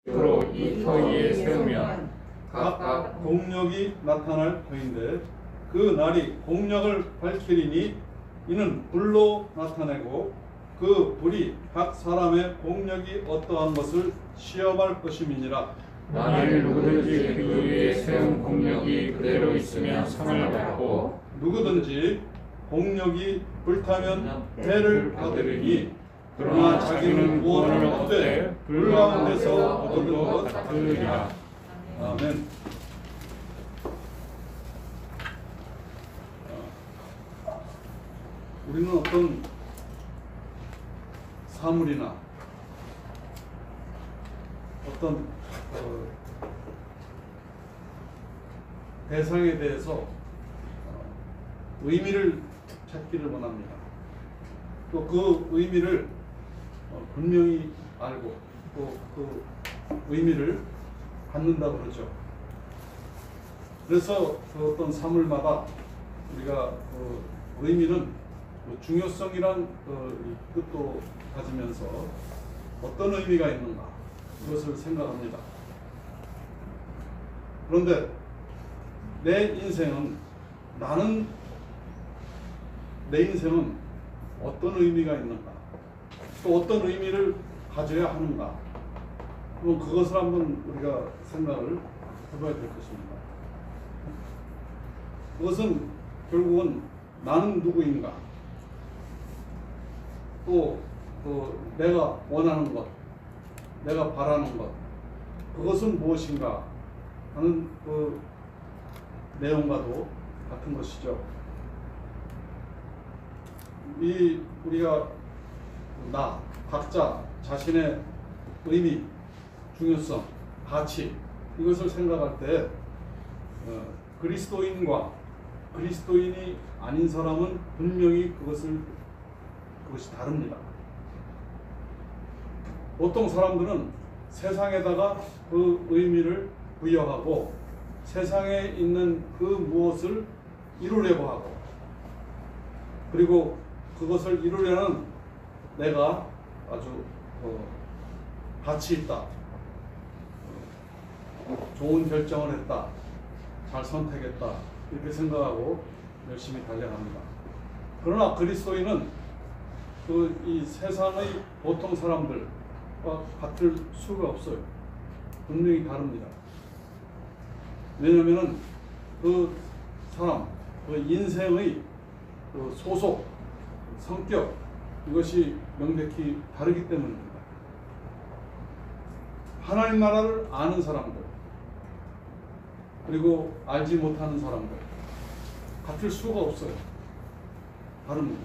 주로 이 터 위에 세우면 각각 공력이 나타날 터인데 그 날이 공력을 밝히리니 이는 불로 나타내고 그 불이 각 사람의 공력이 어떠한 것을 시험할 것임이니라. 만일 누구든지 그 위에 세운 공력이 그대로 있으면 상을 받고 누구든지 공력이 불타면 해를 받으리니 그러나 자기는 구원을 얻되 불 가운데서 얻은 것 같으리라. 아멘. 우리는 어떤 사물이나 어떤 대상에 대해서 의미를 찾기를 원합니다. 또 그 의미를 분명히 알고 또 그 의미를 갖는다 그러죠. 그래서 그 어떤 사물마다 우리가 의미는 중요성이란 뜻도 가지면서 어떤 의미가 있는가 그것을 생각합니다. 그런데 내 인생은 어떤 의미가 있는가, 또 어떤 의미를 가져야 하는가, 그럼 그것을 한번 우리가 생각을 해봐야 될 것입니다. 그것은 결국은 나는 누구인가, 또 내가 원하는 것, 내가 바라는 것, 그것은 무엇인가 하는 그 내용과도 같은 것이죠. 우리가 각자 자신의 의미, 중요성, 가치 이것을 생각할 때 그리스도인과 그리스도인이 아닌 사람은 분명히 그것이 다릅니다. 보통 사람들은 세상에다가 그 의미를 부여하고 세상에 있는 그 무엇을 이루려고 하고, 그리고 그것을 이루려는 내가 아주 가치 있다, 좋은 결정을 했다, 잘 선택했다 이렇게 생각하고 열심히 달려갑니다. 그러나 그리스도인은 이 세상의 보통 사람들과 같을 수가 없어요. 분명히 다릅니다. 왜냐하면 그 사람, 그 인생의 그 소속, 성격 이것이 명백히 다르기 때문입니다. 하나님 나라를 아는 사람들, 그리고 알지 못하는 사람들 같을 수가 없어요. 다릅니다.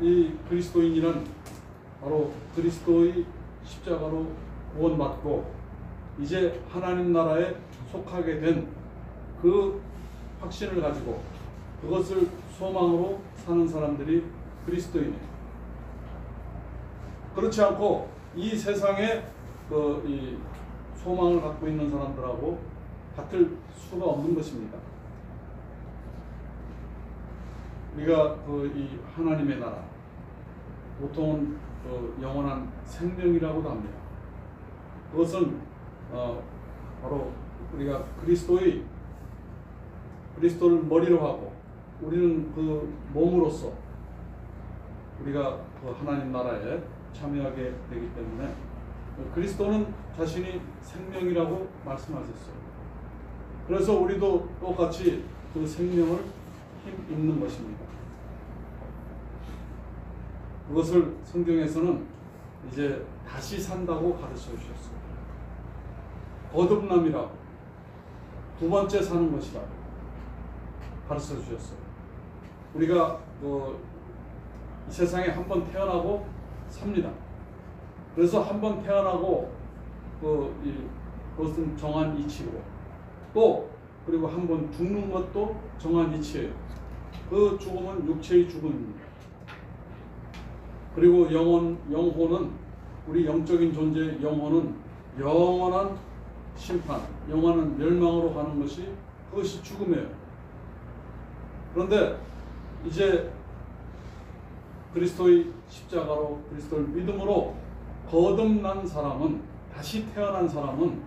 이 그리스도인이란 바로 그리스도의 십자가로 구원받고 이제 하나님 나라에 속하게 된 그 확신을 가지고 그것을 소망으로 사는 사람들이 그리스도인이에요. 그렇지 않고 이 세상에 이 소망을 갖고 있는 사람들하고 같을 수가 없는 것입니다. 우리가 이 하나님의 나라, 보통은 영원한 생명이라고도 합니다. 그것은 바로 우리가 그리스도를 머리로 하고 우리는 그 몸으로서 우리가 그 하나님 나라에 참여하게 되기 때문에 그리스도는 자신이 생명이라고 말씀하셨어요. 그래서 우리도 똑같이 그 생명을 힘입는 것입니다. 그것을 성경에서는 이제 다시 산다고 가르쳐 주셨어요. 거듭남이라고, 두 번째 사는 것이다 가르쳐 주셨어요. 우리가 이 세상에 한 번 태어나고 삽니다. 그래서 한 번 태어나고 그것은 정한 이치고, 또 그리고 한 번 죽는 것도 정한 이치예요. 그 죽음은 육체의 죽음입니다. 그리고 영혼은, 우리 영적인 존재의 영혼은 영원한 심판, 영원한 멸망으로 가는 것이, 그것이 죽음이에요. 그런데 이제 그리스도의 십자가로, 그리스도를 믿음으로 거듭난 사람은, 다시 태어난 사람은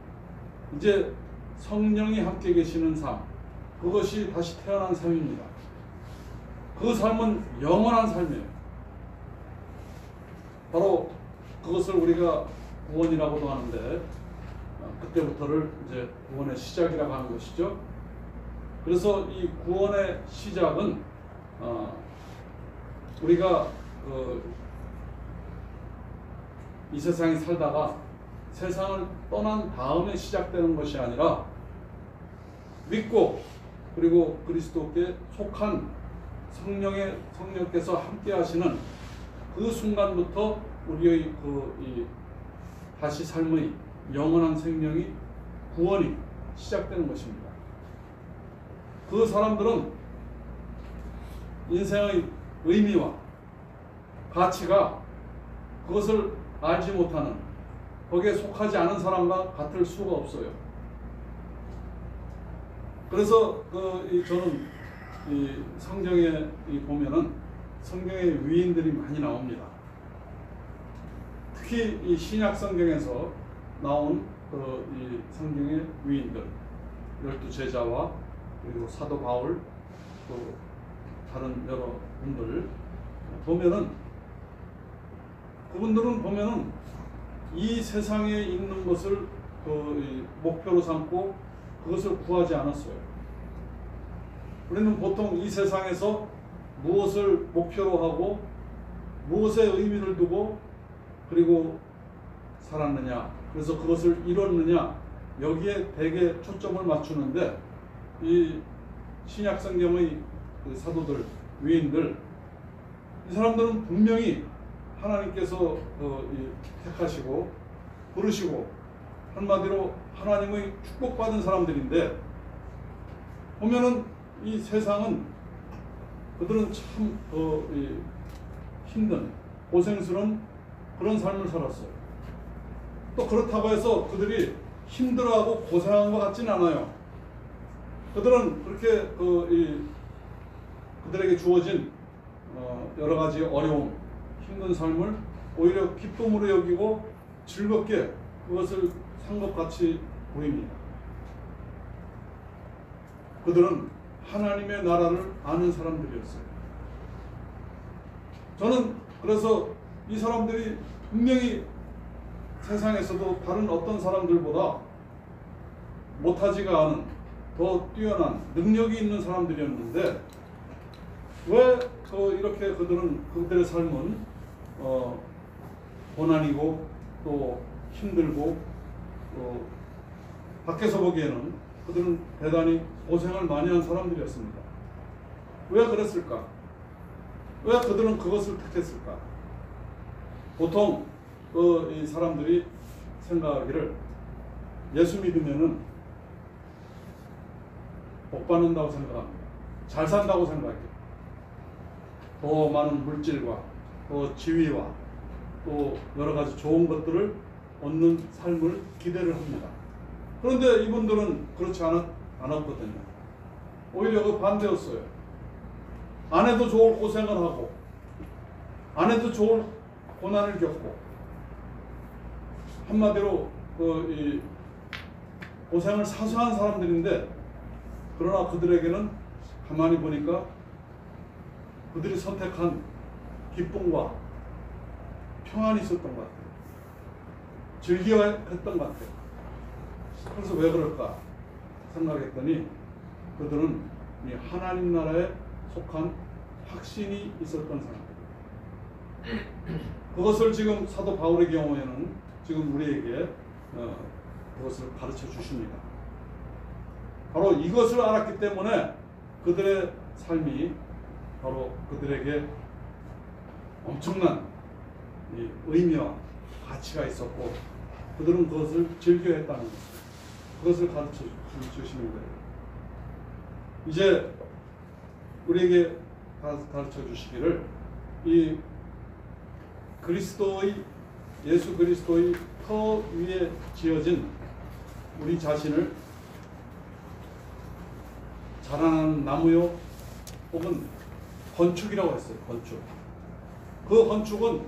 이제 성령이 함께 계시는 삶, 그것이 다시 태어난 삶입니다. 그 삶은 영원한 삶이에요. 바로 그것을 우리가 구원이라고도 하는데, 그때부터를 이제 구원의 시작이라고 하는 것이죠. 그래서 이 구원의 시작은 우리가 이 세상에 살다가 세상을 떠난 다음에 시작되는 것이 아니라 믿고 그리고 그리스도께 속한 성령께서 함께 하시는 그 순간부터 우리의 이 다시 삶의 영원한 생명이, 구원이 시작되는 것입니다. 그 사람들은 인생의 의미와 가치가 그것을 알지 못하는, 거기에 속하지 않은 사람과 같을 수가 없어요. 그래서 저는 이 성경에 보면은 성경의 위인들이 많이 나옵니다. 특히 이 신약 성경에서 나온 이 성경의 위인들, 12제자와 그리고 사도 바울, 또 다른 여러 분들 보면은, 그분들은 보면은 이 세상에 있는 것을 목표로 삼고 그것을 구하지 않았어요. 우리는 보통 이 세상에서 무엇을 목표로 하고 무엇에 의미를 두고 그리고 살았느냐, 그래서 그것을 이뤘느냐, 여기에 대개 초점을 맞추는데, 이 신약 성경의 그 사도들, 위인들, 이 사람들은 분명히 하나님께서 택하시고 부르시고 한마디로 하나님의 축복받은 사람들인데, 보면은 이 세상은 그들은 참 힘든, 고생스러운 그런 삶을 살았어요. 또 그렇다고 해서 그들이 힘들어하고 고생한 것 같지는 않아요. 그들은 그렇게 그들에게 주어진 여러 가지 어려움, 힘든 삶을 오히려 기쁨으로 여기고 즐겁게 그것을 산 것 같이 보입니다. 그들은 하나님의 나라를 아는 사람들이었어요. 저는 그래서 이 사람들이 분명히 세상에서도 다른 어떤 사람들보다 못하지가 않은, 더 뛰어난 능력이 있는 사람들이었는데, 왜 이렇게 그들의 삶은 고난이고 또 힘들고, 또 밖에서 보기에는 그들은 대단히 고생을 많이 한 사람들이었습니다. 왜 그랬을까? 왜 그들은 그것을 택했을까? 보통 이 사람들이 생각하기를 예수 믿으면은 복 받는다고 생각합니다. 잘 산다고 생각해요. 더 많은 물질과 또 지위와 또 여러 가지 좋은 것들을 얻는 삶을 기대를 합니다. 그런데 이분들은 그렇지 않았거든요. 오히려 그 반대였어요. 아내도 좋을 고생을 하고, 아내도 좋을 고난을 겪고, 한마디로 이 고생을 사수한 사람들인데, 그러나 그들에게는 가만히 보니까 그들이 선택한 기쁨과 평안이 있었던 것 같아요. 즐겨했던 것 같아요. 그래서 왜 그럴까 생각했더니, 그들은 이 하나님 나라에 속한 확신이 있었던 사람들. 그것을 지금 사도 바울의 경우에는 지금 우리에게 그것을 가르쳐 주십니다. 바로 이것을 알았기 때문에 그들의 삶이 바로 그들에게 엄청난 이 의미와 가치가 있었고, 그들은 그것을 즐겨했다는 것을, 그것을 가르쳐 주시는 거예요. 이제 우리에게 가르쳐 주시기를, 이 예수 그리스도의 터 위에 지어진 우리 자신을 자라나는 나무요 혹은 건축이라고 했어요. 건축. 그 건축은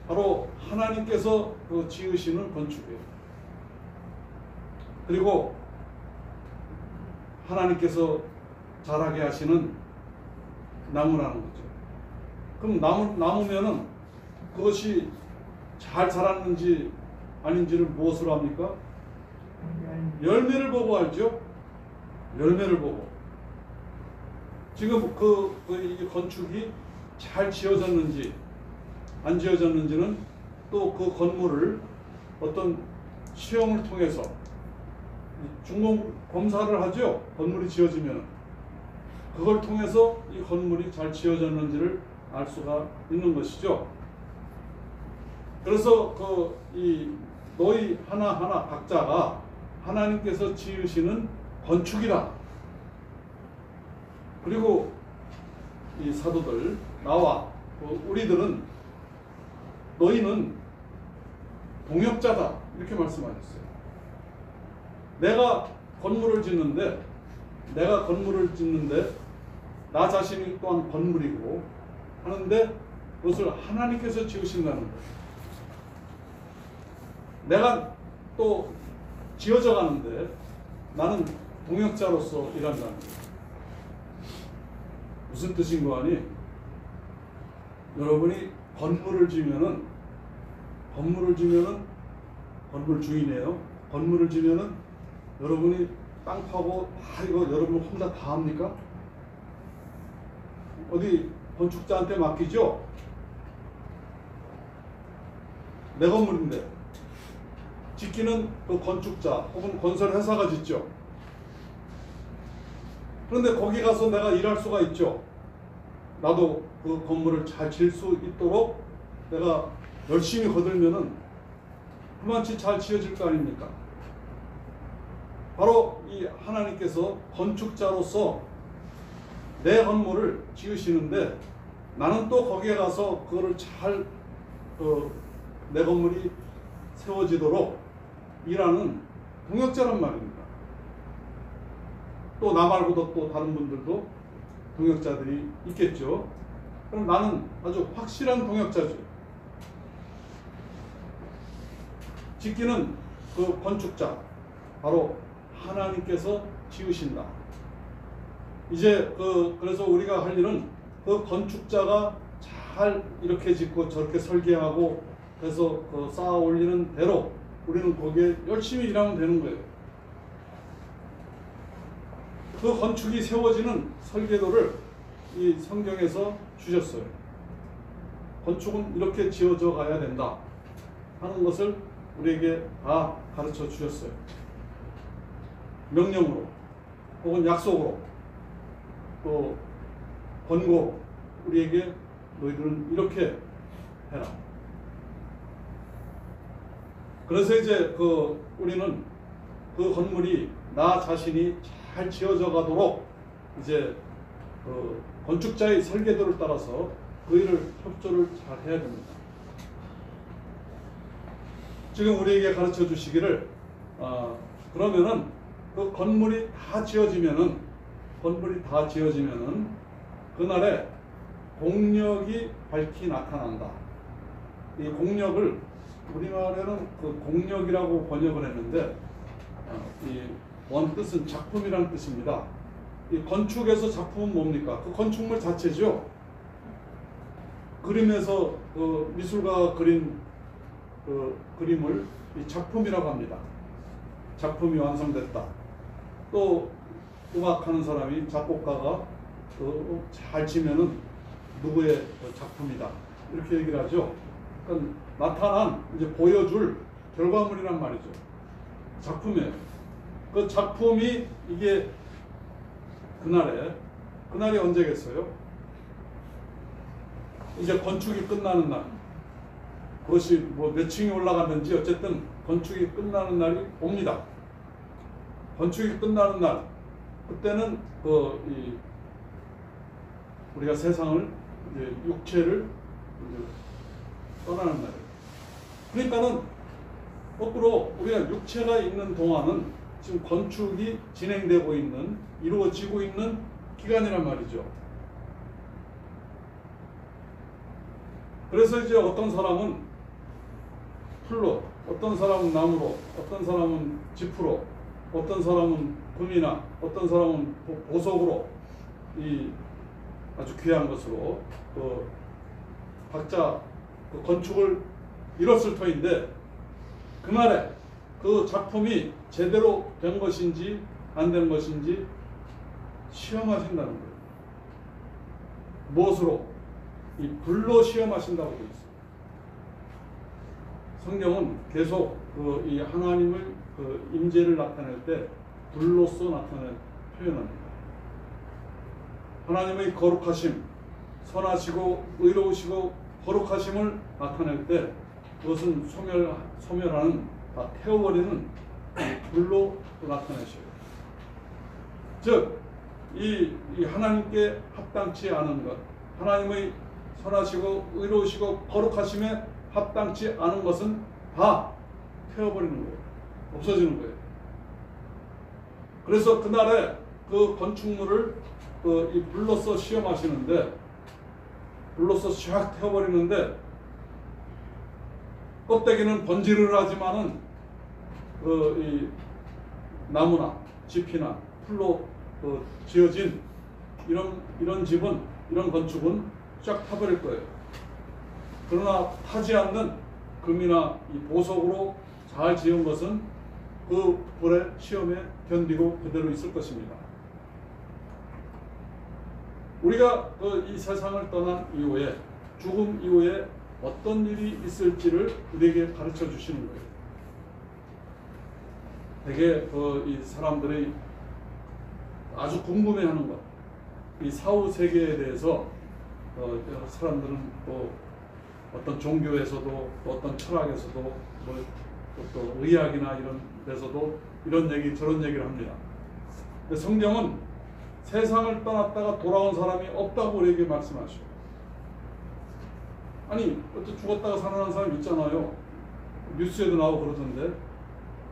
바로 하나님께서 그 지으시는 건축이에요. 그리고 하나님께서 자라게 하시는 나무라는 거죠. 그럼 나무면은 그것이 잘 자랐는지 아닌지를 무엇으로 합니까? 열매를 보고 알죠? 열매를 보고. 지금 이 건축이 잘 지어졌는지 안 지어졌는지는 또 그 건물을 어떤 시험을 통해서 중공 검사를 하죠. 건물이 지어지면 그걸 통해서 이 건물이 잘 지어졌는지를 알 수가 있는 것이죠. 그래서 이 너희 하나하나 각자가 하나님께서 지으시는 건축이라. 그리고 이 사도들 나와 우리들은 너희는 동역자다 이렇게 말씀하셨어요. 내가 건물을 짓는데 나 자신이 또한 건물이고 하는데 그것을 하나님께서 지으신다는 거예요. 내가 또 지어져 가는데 나는 동역자로서 일한다는 거예요. 무슨 뜻인 거 아니? 여러분이 건물 주인이에요. 건물을 지면은 여러분이 땅 파고 이거 여러분 혼자 다 합니까? 어디 건축자한테 맡기죠? 내 건물인데 짓기는 그 건축자 혹은 건설 회사가 짓죠. 그런데 거기 가서 내가 일할 수가 있죠. 나도 그 건물을 잘 질 수 있도록 내가 열심히 거들면은 그만치 잘 지어질 거 아닙니까? 바로 이 하나님께서 건축자로서 내 건물을 지으시는데 나는 또 거기에 가서 그거를 잘 내 건물이 세워지도록 일하는 동역자란 말입니다. 또 나 말고도 또 다른 분들도 동역자들이 있겠죠. 그럼 나는 아주 확실한 동역자죠. 짓기는 그 건축자 바로 하나님께서 지으신다. 이제 그래서 우리가 할 일은 그 건축자가 잘 이렇게 짓고 저렇게 설계하고 해서 쌓아 올리는 대로 우리는 거기에 열심히 일하면 되는 거예요. 그 건축이 세워지는 설계도를 이 성경에서 주셨어요. 건축은 이렇게 지어져 가야 된다 하는 것을 우리에게 다 가르쳐 주셨어요. 명령으로 혹은 약속으로 또 권고 우리에게 너희들은 이렇게 해라. 그래서 이제 우리는 그 건물이 나 자신이 잘 지어져 가도록 이제 건축자의 설계도를 따라서 그 일을 협조를 잘 해야 됩니다. 지금 우리에게 가르쳐 주시기를 그러면은 그 건물이 다 지어지면은 그날에 공력이 밝히 나타난다. 이 공력을 우리말에는 그 공력이라고 번역을 했는데 이 원뜻은 작품이라는 뜻입니다. 이 건축에서 작품은 뭡니까? 그 건축물 자체죠. 그림에서 미술가가 그린 그 그림을 이 작품이라고 합니다. 작품이 완성됐다. 또 음악하는 사람이 작곡가가 잘 치면은 누구의 작품이다 이렇게 얘기를 하죠. 그러니까 나타난 이제 보여줄 결과물이란 말이죠. 작품이에요. 그 작품이 이게 그날이 언제겠어요? 이제 건축이 끝나는 날. 그것이 뭐 몇 층이 올라갔는지 어쨌든 건축이 끝나는 날이 옵니다. 건축이 끝나는 날, 그때는 우리가 세상을 이제 육체를 이제 떠나는 날이에요. 그러니까는 거꾸로 우리가 육체가 있는 동안은 지금 건축이 진행되고 있는, 이루어지고 있는 기간이란 말이죠. 그래서 이제 어떤 사람은 풀로, 어떤 사람은 나무로, 어떤 사람은 짚으로, 어떤 사람은 금이나 어떤 사람은 보석으로 이 아주 귀한 것으로 각자 건축을 이뤘을 터인데 그날에 그 작품이 제대로 된 것인지 안 된 것인지 시험하신다는 거예요. 무엇으로? 이 불로 시험하신다고 되어 있어요. 성경은 계속 이 하나님의 임재를 나타낼 때 불로서 나타내 표현합니다. 하나님의 거룩하심, 선하시고 의로우시고 거룩하심을 나타낼 때 그것은 소멸하는, 태워버리는 불로 나타내셔요. 즉, 이 하나님께 합당치 않은 것, 하나님의 선하시고 의로우시고 거룩하심에 합당치 않은 것은 다 태워버리는 거예요. 없어지는 거예요. 그래서 그날에 그 건축물을 이 불로서 시험하시는데, 불로서 샥 태워버리는데, 껍데기는 번지르르 하지만은 이 나무나 짚이나 풀로 지어진 이런 집은, 이런 건축은 쫙 타버릴 거예요. 그러나 타지 않는 금이나 이 보석으로 잘 지은 것은 그 불의 시험에 견디고 그대로 있을 것입니다. 우리가 이 세상을 떠난 이후에, 죽음 이후에 어떤 일이 있을지를 우리에게 가르쳐 주시는 거예요. 되게 이 사람들이 아주 궁금해하는 것, 이 사후 세계에 대해서 사람들은 또 어떤 종교에서도 또 어떤 철학에서도 또 의학이나 이런 데서도 이런 얘기 저런 얘기를 합니다. 근데 성경은 세상을 떠났다가 돌아온 사람이 없다고 우리에게 말씀하셔. 아니, 어째 죽었다가 살아난 사람 있잖아요. 뉴스에도 나오고 그러던데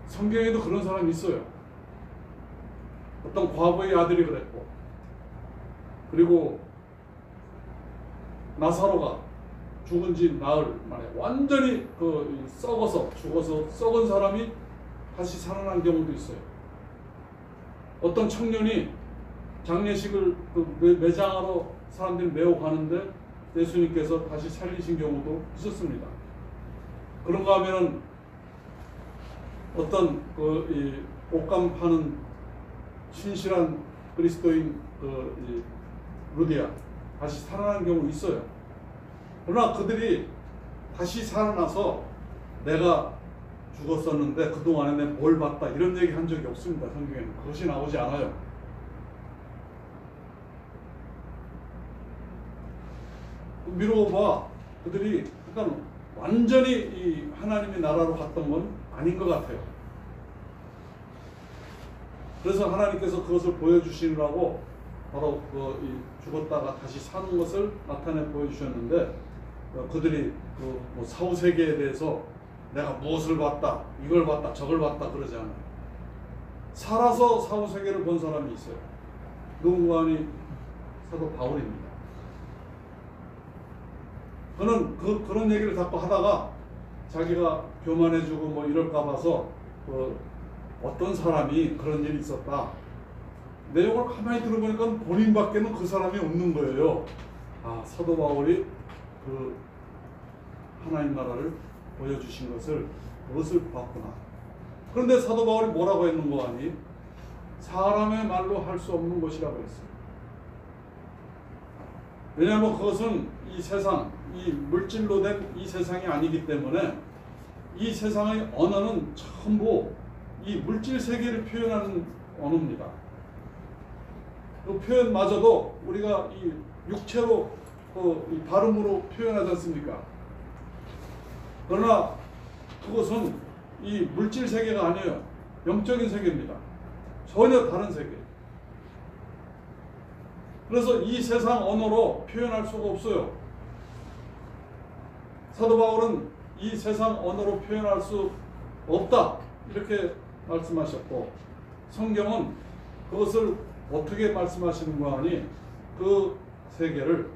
성경에도 그런 사람이 있어요. 어떤 과부의 아들이 그랬고, 그리고 나사로가 죽은 지 나흘 만에 완전히 죽어서 썩은 사람이 다시 살아난 경우도 있어요. 어떤 청년이 장례식을 매장하러 사람들이 매우 가는데 예수님께서 다시 살리신 경우도 있었습니다. 그런가 하면은 어떤 이 옷감 파는 신실한 그리스도인 루디아 다시 살아난 경우 있어요. 그러나 그들이 다시 살아나서 내가 죽었었는데 그동안에 내가 뭘 봤다 이런 얘기 한 적이 없습니다. 성경에는 그것이 나오지 않아요. 미루어 봐. 그들이 그러니까 완전히 이 하나님의 나라로 갔던 건 아닌 것 같아요. 그래서 하나님께서 그것을 보여주시느라고 바로 이 죽었다가 다시 사는 것을 나타내 보여주셨는데, 그들이 뭐 사후 세계에 대해서 내가 무엇을 봤다, 이걸 봤다, 저걸 봤다 그러지 않아요. 살아서 사후 세계를 본 사람이 있어요. 누군가 하니 사도 바울입니다. 그는 그런 얘기를 자꾸 하다가 자기가 교만해지고 뭐 이럴까 봐서 어떤 사람이 그런 일이 있었다. 내용을 가만히 들어보니까 본인밖에는 그 사람이 없는 거예요. 아, 사도 바울이 그 하나님 나라를 보여주신 그것을 봤구나. 그런데 사도 바울이 뭐라고 했는 거 아니? 사람의 말로 할 수 없는 것이라고 했어요. 왜냐하면 그것은 이 세상, 이 물질로 된 이 세상이 아니기 때문에 이 세상의 언어는 전부 이 물질 세계를 표현하는 언어입니다. 그 표현마저도 우리가 이 육체로 이 발음으로 표현하지 않습니까? 그러나 그것은 이 물질 세계가 아니에요. 영적인 세계입니다. 전혀 다른 세계. 그래서 이 세상 언어로 표현할 수가 없어요. 사도 바울은 이 세상 언어로 표현할 수 없다 이렇게 말씀하셨고, 성경은 그것을 어떻게 말씀하시는 거 아니? 그 세계를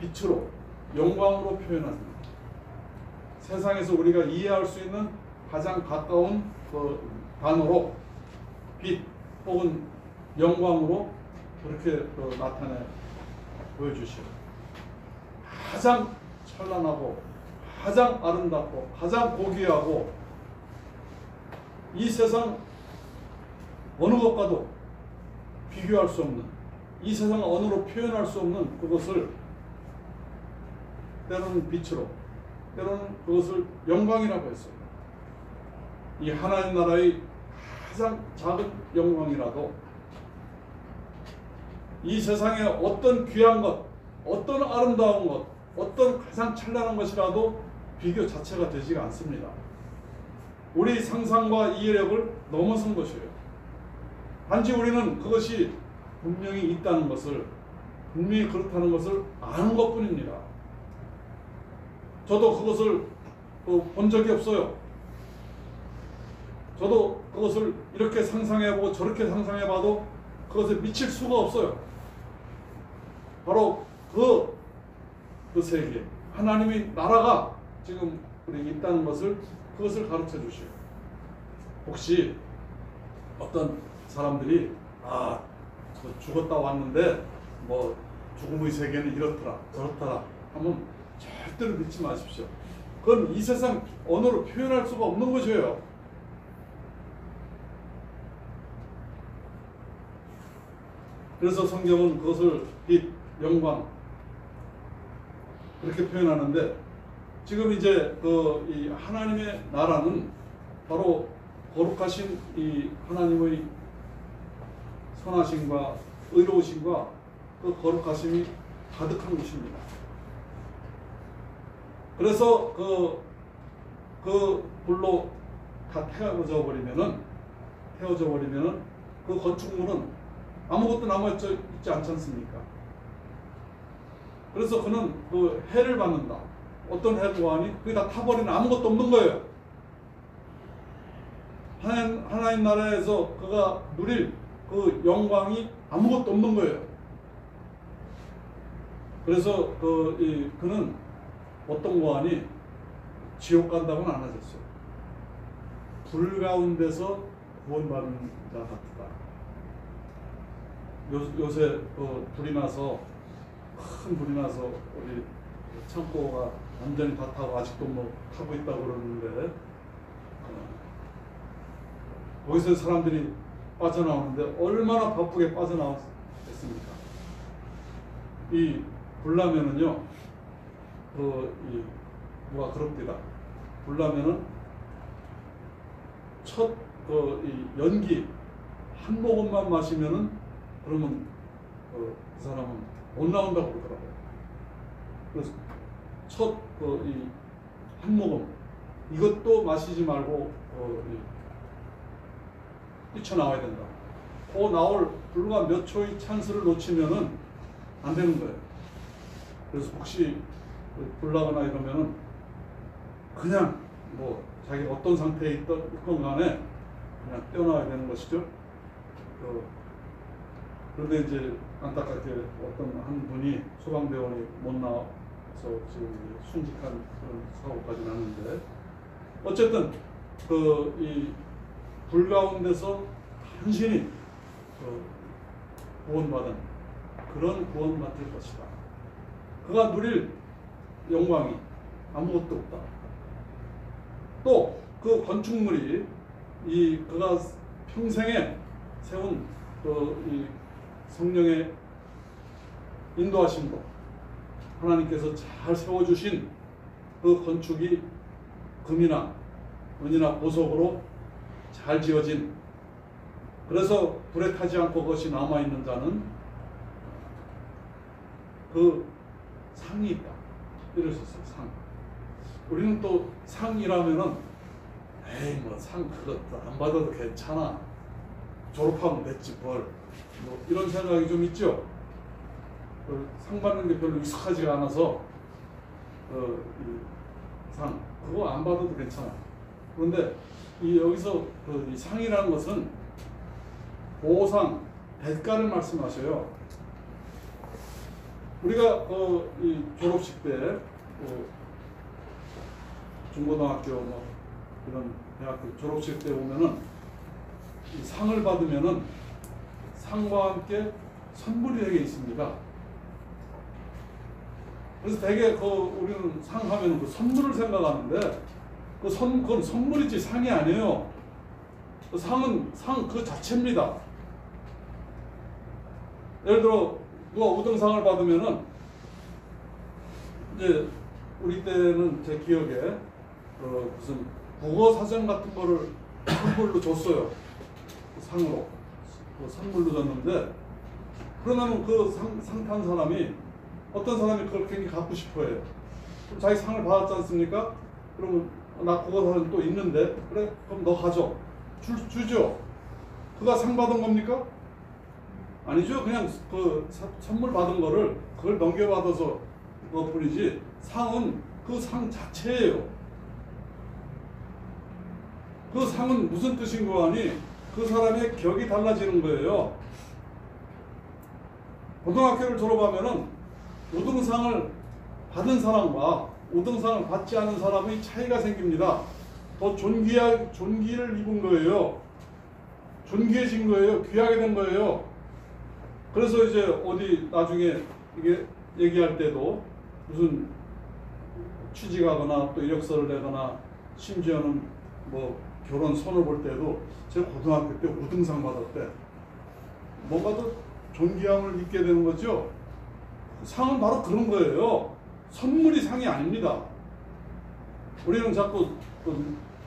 빛으로, 영광으로 표현합니다. 세상에서 우리가 이해할 수 있는 가장 가까운 그 단어로 빛 혹은 영광으로 그렇게 나타내 보여주시오. 가장 찬란하고 가장 아름답고 가장 고귀하고 이 세상 어느 것과도 비교할 수 없는, 이 세상 언어로 표현할 수 없는 그것을 때로는 빛으로, 때로는 그것을 영광이라고 했어요. 이 하나님 나라의 가장 작은 영광이라도 이 세상에 어떤 귀한 것, 어떤 아름다운 것, 어떤 가장 찬란한 것이라도 비교 자체가 되지가 않습니다. 우리 상상과 이해력을 넘어선 것이에요. 단지 우리는 그것이 분명히 있다는 것을, 분명히 그렇다는 것을 아는 것뿐입니다. 저도 그것을 본 적이 없어요. 저도 그것을 이렇게 상상해보고 저렇게 상상해봐도 그것에 미칠 수가 없어요. 바로 그 세계, 하나님의 나라가 지금 우리 있다는 것을, 그것을 가르쳐 주시오. 혹시 어떤 사람들이 죽었다 왔는데 뭐 죽음의 세계는 이렇더라 저렇더라 하면 절대로 믿지 마십시오. 그건 이 세상 언어로 표현할 수가 없는 것이에요. 그래서 성경은 그것을 빛, 영광 그렇게 표현하는데, 지금 이제 이 하나님의 나라는 바로 거룩하신 이 하나님의 선하심과 의로우심과 그 거룩하심이 가득한 곳입니다. 그래서 그 불로 다 태워져 버리면은 그 건축물은 아무것도 남아있지 않지 않습니까? 그래서 그는 그 해를 받는다. 어떤 해를 보아하니 그게 다 타버리는, 아무것도 없는 거예요. 하나님 나라에서 그가 누릴 그 영광이 아무것도 없는 거예요. 그래서 그는 어떤 거하니 지옥 간다고는 안 하셨어요. 불 가운데서 구원받는 자 같다. 요새 불이 나서, 큰 불이 나서 우리 창고가 완전히 다 타고 아직도 뭐 타고 있다고 그러는데, 거기서 사람들이 빠져나오는데 얼마나 바쁘게 빠져나왔겠습니까? 이 불나면은요, 뭐가 그럽디다. 불나면은 이 연기 한 모금만 마시면은, 그러면 그 사람은 못 나온다고 그러더라고요. 그래서 이 한 모금 이것도 마시지 말고 뛰쳐나와야 된다. 나올 불과 몇 초의 찬스를 놓치면은 안 되는 거예요. 그래서 혹시 불나거나 이러면은 그냥 뭐 자기가 어떤 상태에 있건 간에 그냥 뛰어나와야 되는 것이죠. 그런데 이제 안타깝게 어떤 한 분이 소방대원이 못 나와서 지금 순직한 그런 사고까지 났는데, 어쨌든 이 불 가운데서 간신히 구원받은 그런 구원받을 것이다. 그가 누릴 영광이 아무것도 없다. 또 그 건축물이 그가 평생에 세운 이 성령의 인도하심으로 하나님께서 잘 세워주신 그 건축이 금이나 은이나 보석으로 잘 지어진, 그래서 불에 타지 않고 그것이 남아있는 자는 그 상이 있다. 이러셨어요. 상. 우리는 또 상이라면은 에이 뭐 상 그것도 안 받아도 괜찮아, 졸업하면 됐지 뭘, 뭐 이런 생각이 좀 있죠. 상 받는 게 별로 익숙하지가 않아서 상 그거 안 받아도 괜찮아. 그런데 여기서 이 상이라는 것은 보상, 대가를 말씀하셔요. 우리가 이 졸업식 때 중고등학교 뭐 이런 대학교 졸업식 때 보면은 이 상을 받으면은 상과 함께 선물이 되게 있습니다. 그래서 되게 우리는 상 하면 그 선물을 생각하는데 그건 선물이지 상이 아니에요. 그 상은 상 그 자체입니다. 예를 들어 누가 우등상을 받으면은 이제 우리 때는 제 기억에 무슨 국어 사전 같은 거를 선물로 줬어요. 상으로 선물로 줬는데 그러면 그 상 탄 사람이 어떤 사람이 그걸 굉장히 갖고 싶어해요. 그럼 자기 상을 받았지 않습니까? 그러면 나 국어 사전 또 있는데 그래 그럼 너 가져. 주죠. 그가 상 받은 겁니까? 아니죠. 그냥 그 선물 받은 거를 그걸 넘겨받아서 그것뿐이지 상은 그 상 자체예요. 그 상은 무슨 뜻인 거 아니? 그 사람의 격이 달라지는 거예요. 고등학교를 졸업하면은 우등상을 받은 사람과 우등상을 받지 않은 사람의 차이가 생깁니다. 더 존귀를 입은 거예요. 존귀해진 거예요. 귀하게 된 거예요. 그래서 이제 어디 나중에 이게 얘기할 때도 무슨 취직하거나 또 이력서를 내거나 심지어는 뭐 결혼 선을 볼 때도 제가 고등학교 때 우등상 받았대. 뭔가 더 존귀함을 입게 되는 거죠. 상은 바로 그런 거예요. 선물이 상이 아닙니다. 우리는 자꾸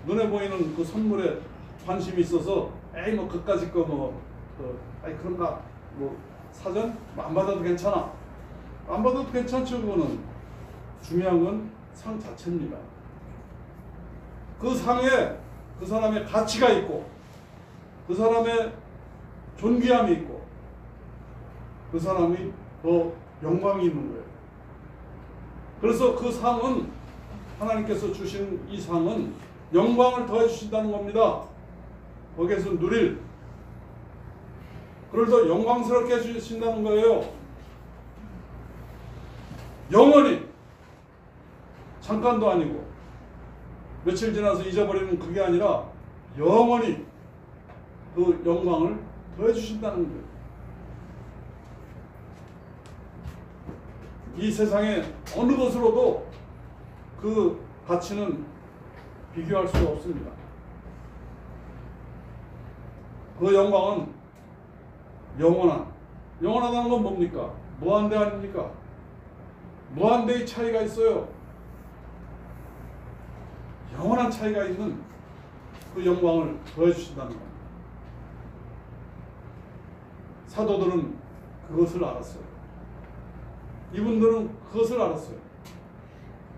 눈에 보이는 그 선물에 관심이 있어서 에이 뭐 그까짓 거 뭐 아이 그런가 뭐 사전 안 받아도 괜찮아. 안 받아도 괜찮죠. 그거는 중요한 건 상 자체입니다. 그 상에 그 사람의 가치가 있고 그 사람의 존귀함이 있고 그 사람이 더 영광이 있는 거예요. 그래서 그 상은 하나님께서 주신 이 상은 영광을 더해 주신다는 겁니다. 거기에서 누릴 그를 더 영광스럽게 해주신다는 거예요. 영원히 잠깐도 아니고 며칠 지나서 잊어버리는 그게 아니라 영원히 그 영광을 더해 주신다는 거예요. 이 세상에 어느 것으로도 그 가치는 비교할 수가 없습니다. 그 영광은 영원하다는 건 뭡니까? 무한대 아닙니까? 무한대의 차이가 있어요. 영원한 차이가 있는 그 영광을 더해주신다는 겁니다. 사도들은 그것을 알았어요. 이분들은 그것을 알았어요.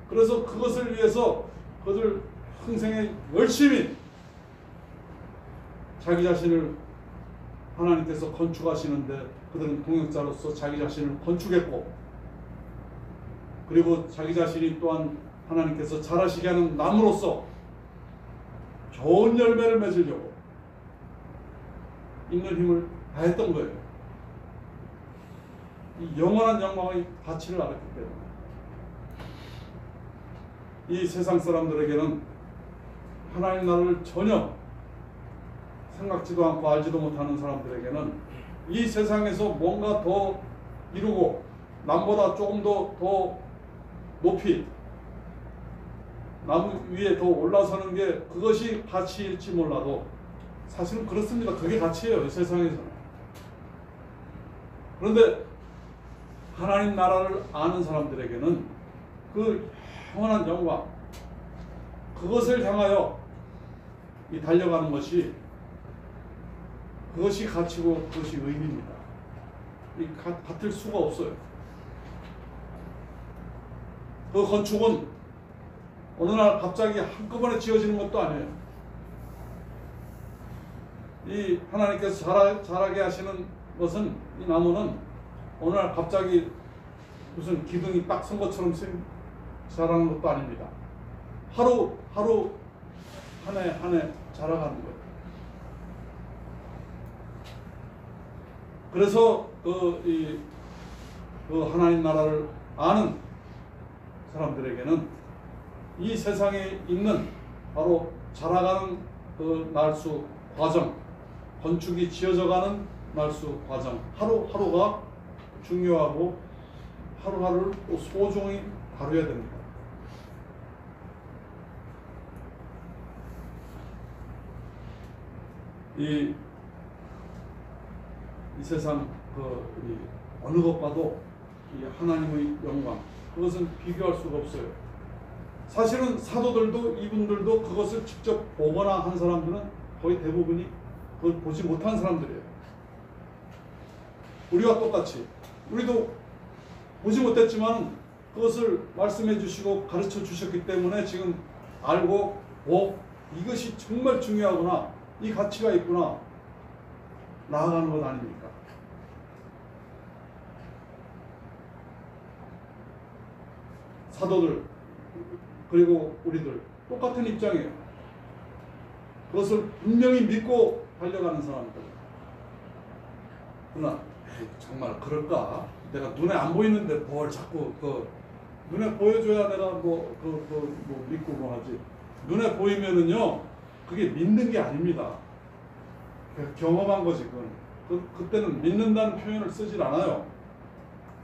그래서 그것을 위해서 그들 평생에 열심히 자기 자신을 하나님께서 건축하시는데 그들은 동역자로서 자기 자신을 건축했고 그리고 자기 자신이 또한 하나님께서 자라시게 하는 나무로서 좋은 열매를 맺으려고 있는 힘을 다했던 거예요. 이 영원한 영광의 가치를 알았기 때문에 이 세상 사람들에게는 하나님 나라를 전혀 생각지도 않고 알지도 못하는 사람들에게는 이 세상에서 뭔가 더 이루고 남보다 조금 더 높이 남 위에 더 올라서는 게 그것이 가치일지 몰라도 사실은 그렇습니다. 그게 가치예요. 이 세상에서는. 그런데 하나님 나라를 아는 사람들에게는 그 영원한 영광 그것을 향하여 이 달려가는 것이 그것이 가치고 그것이 의미입니다. 이 같을 수가 없어요. 그 건축은 어느 날 갑자기 한꺼번에 지어지는 것도 아니에요. 이 하나님께서 자라게 하시는 것은 이 나무는 어느 날 갑자기 무슨 기둥이 딱 선 것처럼 자라는 것도 아닙니다. 하루 한 해 자라가는 거예요. 그래서 그 하나님 나라를 아는 사람들에게는 이 세상에 있는 바로 자라가는 그 날수 과정, 건축이 지어져가는 날수 과정, 하루하루가 중요하고 하루하루를 또 소중히 다뤄야 됩니다. 이 세상 어느 것과도 이 하나님의 영광, 그것은 비교할 수가 없어요. 사실은 사도들도 이분들도 그것을 직접 보거나 한 사람들은 거의 대부분이 그걸 보지 못한 사람들이에요. 우리와 똑같이 우리도 보지 못했지만 그것을 말씀해 주시고 가르쳐 주셨기 때문에 지금 알고 이것이 정말 중요하구나, 이 가치가 있구나 나아가는 것 아닙니까? 사도들 그리고 우리들 똑같은 입장이에요. 그것을 분명히 믿고 달려가는 사람들. 그러나 정말 그럴까? 내가 눈에 안 보이는데 뭘 자꾸 눈에 보여줘야 내가 믿고 뭐 하지. 눈에 보이면은요 그게 믿는 게 아닙니다. 경험한 거지. 그때는 믿는다는 표현을 쓰질 않아요.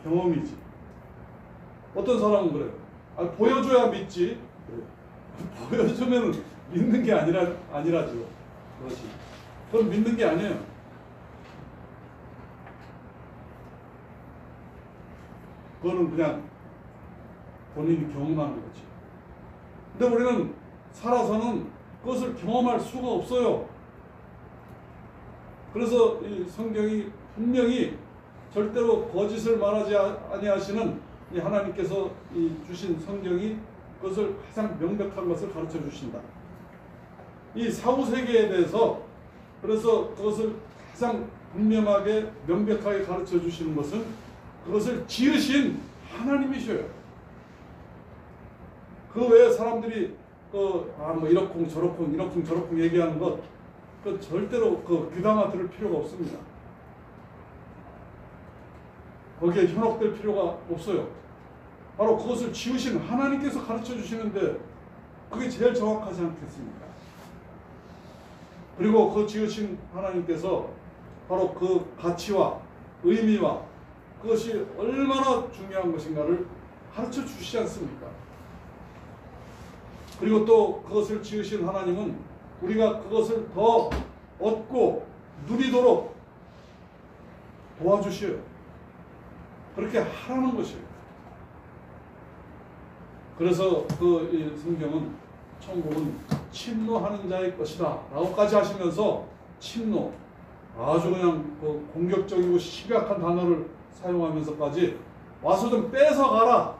경험이지. 어떤 사람은 그래요. 보여줘야 믿지. 보여주면 믿는 게 아니라죠. 그렇지. 그건 믿는 게 아니에요. 그거는 그냥 본인이 경험하는 거지. 근데 우리는 살아서는 그것을 경험할 수가 없어요. 그래서 이 성경이 분명히 절대로 거짓을 말하지 아니하시는 이 하나님께서 주신 성경이 그것을 가장 명백한 것을 가르쳐 주신다. 이 사후세계에 대해서 그래서 그것을 가장 분명하게 명백하게 가르쳐 주시는 것은 그것을 지으신 하나님이셔요. 그 외에 사람들이 이러쿵 저러쿵 얘기하는 것 절대로 귀담아 들을 필요가 없습니다. 거기에 현혹될 필요가 없어요. 바로 그것을 지으신 하나님께서 가르쳐 주시는데 그게 제일 정확하지 않겠습니까? 그리고 그 지으신 하나님께서 바로 그 가치와 의미와 그것이 얼마나 중요한 것인가를 가르쳐 주시지 않습니까? 그리고 또 그것을 지으신 하나님은 우리가 그것을 더 얻고 누리도록 도와주셔요. 그렇게 하라는 것이에요. 그래서 이 성경은 천국은 침노하는 자의 것이다 라고까지 하시면서 침노, 아주 그냥 공격적이고 심각한 단어를 사용하면서까지 와서 좀 뺏어가라는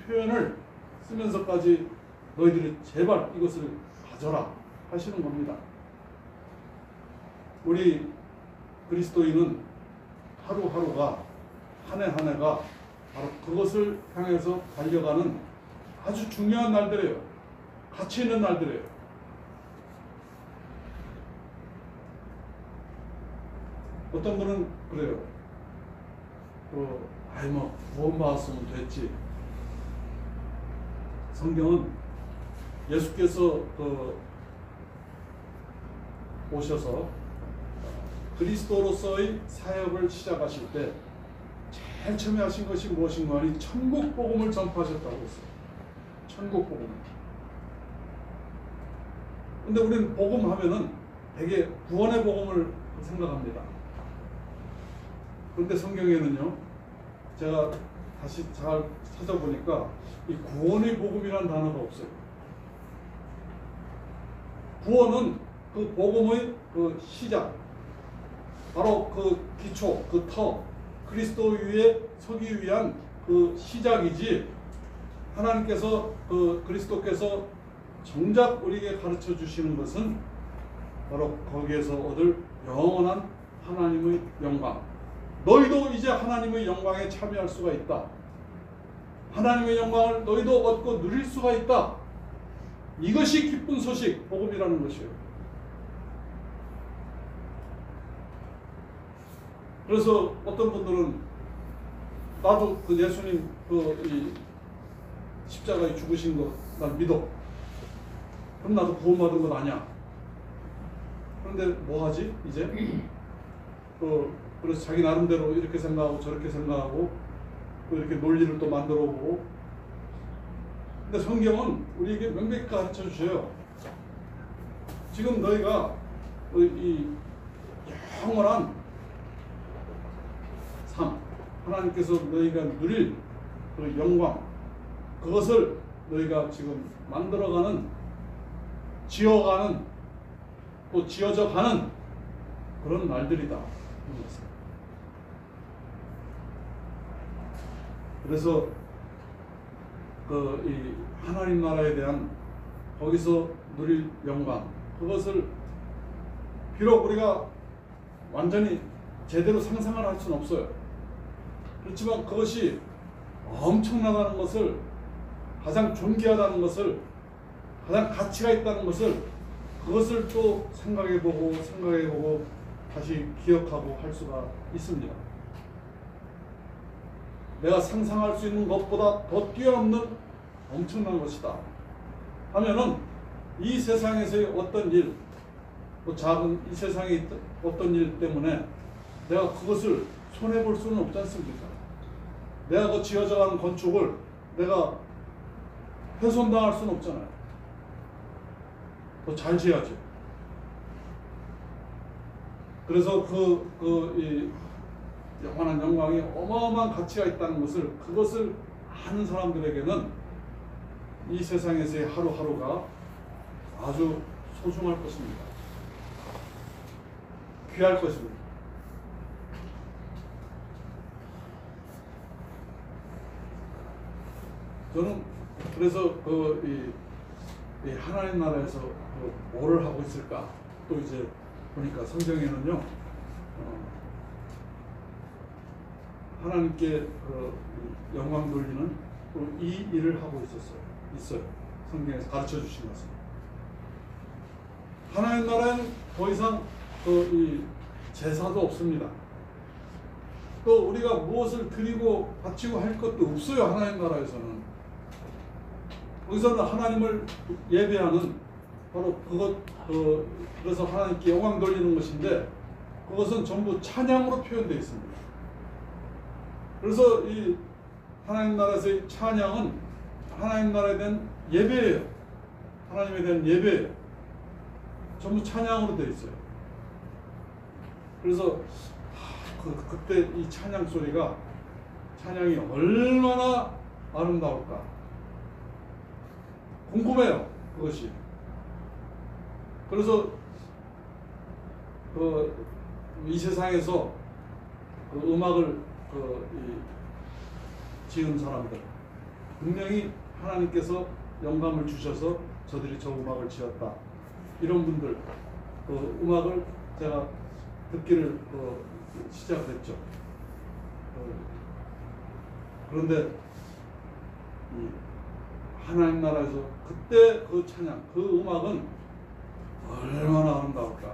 표현을 쓰면서까지 너희들이 제발 이것을 가져라 하시는 겁니다. 우리 그리스도인은 하루하루가 한 해 한 해가 바로 그것을 향해서 달려가는 아주 중요한 날들이에요. 가치 있는 날들이에요. 어떤 분은 그래요. 구원 받았으면 됐지. 성경은 예수께서 오셔서 그리스도로서의 사역을 시작하실 때 제일 처음에 하신 것이 무엇인가 하니 천국 복음을 전파하셨다고 했어요. 천국 복음을. 근데 우리는 복음 하면은 되게 구원의 복음을 생각합니다. 그런데 성경에는요, 제가 다시 잘 찾아보니까 이 구원의 복음이라는 단어가 없어요. 구원은 그 복음의 시작, 바로 기초, 터, 그리스도 위에 서기 위한 시작이지, 하나님께서 그리스도께서 정작 우리에게 가르쳐 주시는 것은 바로 거기에서 얻을 영원한 하나님의 영광. 너희도 이제 하나님의 영광에 참여할 수가 있다. 하나님의 영광을 너희도 얻고 누릴 수가 있다. 이것이 기쁜 소식, 복음이라는 것이에요. 그래서 어떤 분들은 나도 예수님 이 십자가에 죽으신 것 난 믿어. 그럼 나도 구원받은 것 아니야. 그런데 뭐 하지 이제? 그래서 자기 나름대로 이렇게 생각하고 저렇게 생각하고 또 이렇게 논리를 또 만들어 보고. 근데 성경은 우리에게 명백히 가르쳐 주셔요. 지금 너희가 이 영원한 삶, 하나님께서 너희가 누릴 그 영광, 그것을 너희가 지금 만들어가는, 지어가는, 또 지어져 가는 그런 날들이다. 그래서 이 하나님 나라에 대한 거기서 누릴 영광, 그것을 비록 우리가 완전히 제대로 상상을 할 수는 없어요. 그렇지만 그것이 엄청나다는 것을, 가장 존귀하다는 것을, 가장 가치가 있다는 것을, 그것을 또 생각해보고 다시 기억하고 할 수가 있습니다. 내가 상상할 수 있는 것보다 더 뛰어넘는 엄청난 것이다 하면은 이 세상에서의 어떤 일, 또 작은 이 세상의 어떤 일 때문에 내가 그것을 손해볼 수는 없지 않습니까? 내가 그 지어져가는 건축을 내가 훼손당할 수는 없잖아요. 더 잘 지어야죠. 그래서 이 영원한 영광이 어마어마한 가치가 있다는 것을, 그것을 아는 사람들에게는 이 세상에서의 하루하루가 아주 소중할 것입니다. 귀할 것입니다. 저는 그래서 이 하나님 나라에서 뭐를 하고 있을까? 또 이제 보니까 성경에는요, 하나님께 영광 돌리는 또 이 일을 하고 있어요. 성경에서 가르쳐 주신 것은. 하나님 나라에는 더 이상 이 제사도 없습니다. 또 우리가 무엇을 드리고 바치고 할 것도 없어요. 하나님 나라에서는. 거기서는 하나님을 예배하는, 바로 그래서 하나님께 영광 돌리는 것인데, 그것은 전부 찬양으로 표현되어 있습니다. 그래서 이 하나님 나라에서의 찬양은 하나님 나라에 대한 예배예요. 하나님에 대한 예배예요. 전부 찬양으로 되어 있어요. 그래서 그때 이 찬양 소리가, 찬양이 얼마나 아름다울까 궁금해요. 그것이. 그래서 이 세상에서 음악을 지은 사람들, 분명히 하나님께서 영감을 주셔서 저들이 저 음악을 지었다, 이런 분들 음악을 제가 듣기를 시작했죠. 그런데 이 하나님 나라에서 그때 그 찬양, 그 음악은 얼마나 아름다울까.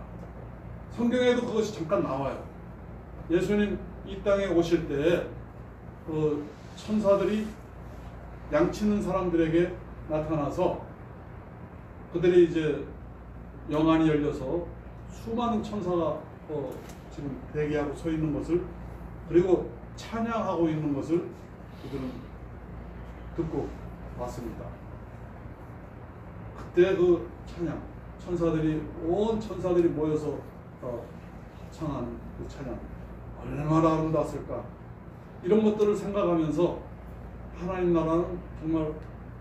성경에도 그것이 잠깐 나와요. 예수님 이 땅에 오실 때 천사들이 양치는 사람들에게 나타나서, 그들이 이제 영안이 열려서 수많은 천사가 지금 대기하고 서 있는 것을, 그리고 찬양하고 있는 것을 그들은 듣고 왔습니다. 그때 그 찬양, 온 천사들이 모여서 찬양하는 그 찬양, 얼마나 아름다웠을까. 이런 것들을 생각하면서 하나님 나라는 정말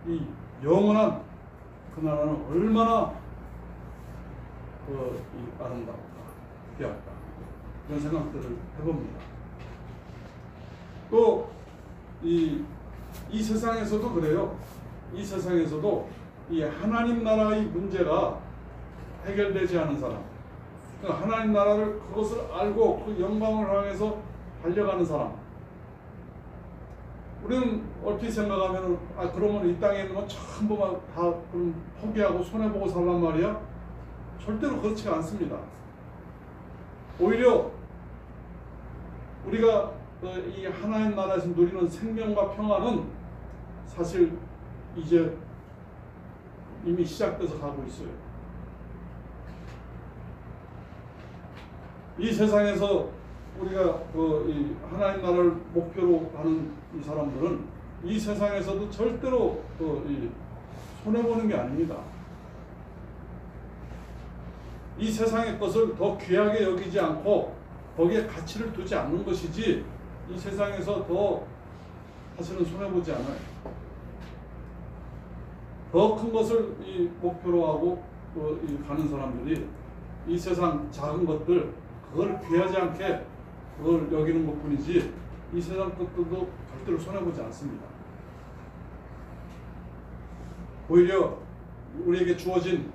이 영원한 그 나라는 얼마나 이 아름다울까, 귀할까, 이런 생각들을 해봅니다. 또 이 세상에서도 그래요. 이 세상에서도 이 하나님 나라의 문제가 해결되지 않은 사람, 하나님 나라를, 그것을 알고 그 영광을 향해서 달려가는 사람, 우리는 얼핏 생각하면 그러면 이 땅에 있는 건 전부만 다 포기하고 손해보고 살란 말이야? 절대로 그렇지가 않습니다. 오히려 우리가 이 하나님 나라에서 누리는 생명과 평안은 사실 이제 이미 시작돼서 가고 있어요. 이 세상에서 우리가 이 하나님 나라를 목표로 하는 이 사람들은 이 세상에서도 절대로 이 손해보는 게 아닙니다. 이 세상의 것을 더 귀하게 여기지 않고 거기에 가치를 두지 않는 것이지 이 세상에서 더 사실은 손해보지 않아요. 더 큰 것을 이 목표로 하고 이 가는 사람들이 이 세상 작은 것들 그걸 귀하지 않게 그걸 여기는 것뿐이지 이 세상 것들도 절대로 손해보지 않습니다. 오히려 우리에게 주어진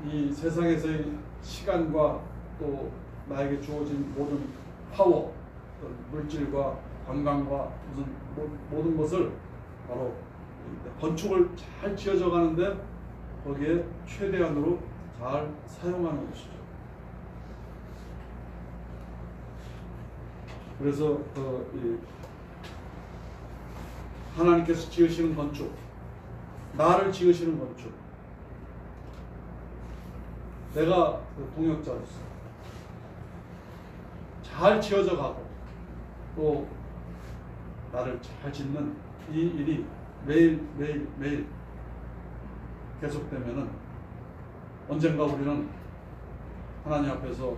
이 세상에서의 시간과 또 나에게 주어진 모든 파워, 물질과 관광과 무슨 모든 것을 바로 건축을 잘 지어져 가는데 거기에 최대한으로 잘 사용하는 것이죠. 그래서 하나님께서 지으시는 건축, 나를 지으시는 건축, 내가 동역자로서 잘 지어져 가고 또 나를 잘 짓는 이 일이 매일 계속되면은 언젠가 우리는 하나님 앞에서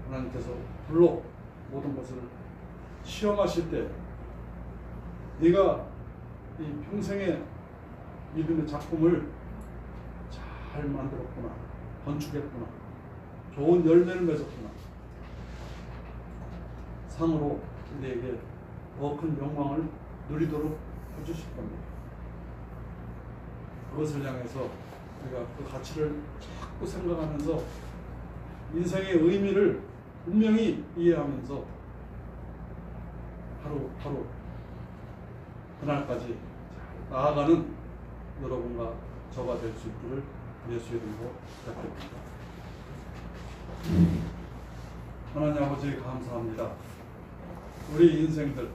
하나님께서 불로 모든 것을 시험하실 때 네가 이 평생의 믿음의 작품을 잘 만들었구나, 건축했구나, 좋은 열매를 맺었구나, 상으로 우리에게 더 큰 영광을 누리도록 해주실 겁니다. 그것을 향해서 우리가 그 가치를 자꾸 생각하면서 인생의 의미를 분명히 이해하면서 하루하루 그날까지 나아가는 여러분과 저가 될 수 있기를 예수의 이름으로 부탁드립니다. 하나님 아버지 감사합니다. 우리 인생들